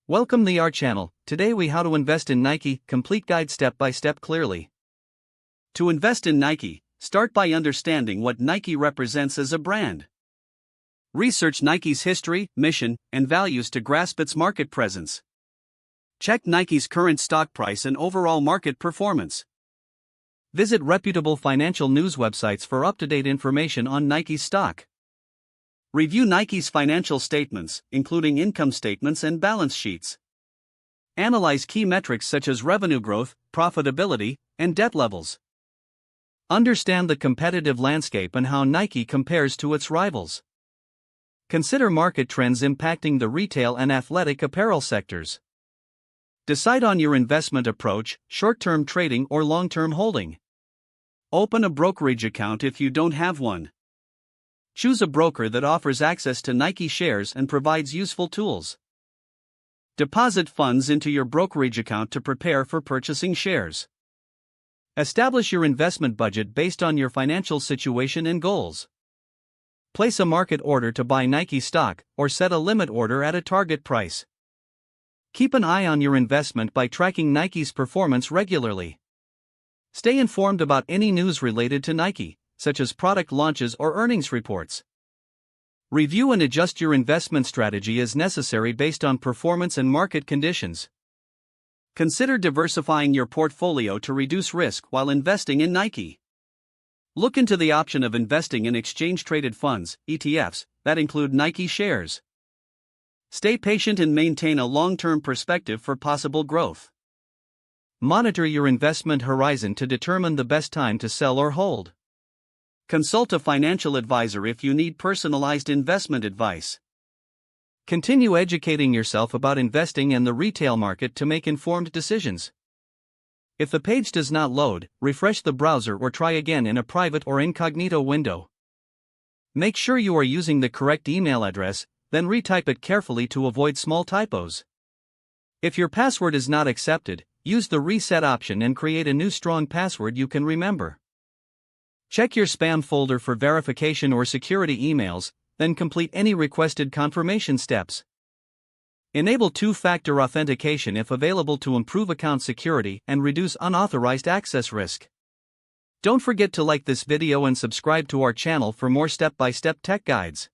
Welcome to our channel. Today we how to invest in Nike, complete guide step by step clearly. To invest in Nike, start by understanding what Nike represents as a brand. Research Nike's history, mission, and values to grasp its market presence. Check Nike's current stock price and overall market performance. Visit reputable financial news websites for up-to-date information on Nike's stock. Review Nike's financial statements, including income statements and balance sheets. Analyze key metrics such as revenue growth, profitability, and debt levels. Understand the competitive landscape and how Nike compares to its rivals. Consider market trends impacting the retail and athletic apparel sectors. Decide on your investment approach, short-term trading or long-term holding. Open a brokerage account if you don't have one. Choose a broker that offers access to Nike shares and provides useful tools. Deposit funds into your brokerage account to prepare for purchasing shares. Establish your investment budget based on your financial situation and goals. Place a market order to buy Nike stock or set a limit order at a target price. Keep an eye on your investment by tracking Nike's performance regularly. Stay informed about any news related to Nike, such as product launches or earnings reports. Review and adjust your investment strategy as necessary based on performance and market conditions. Consider diversifying your portfolio to reduce risk while investing in Nike. Look into the option of investing in exchange-traded funds, ETFs, that include Nike shares. Stay patient and maintain a long-term perspective for possible growth. Monitor your investment horizon to determine the best time to sell or hold. Consult a financial advisor if you need personalized investment advice. Continue educating yourself about investing in the retail market to make informed decisions. If the page does not load, refresh the browser or try again in a private or incognito window. Make sure you are using the correct email address, then retype it carefully to avoid small typos. If your password is not accepted, use the reset option and create a new strong password you can remember. Check your spam folder for verification or security emails, then complete any requested confirmation steps. Enable two-factor authentication if available to improve account security and reduce unauthorized access risk. Don't forget to like this video and subscribe to our channel for more step-by-step tech guides.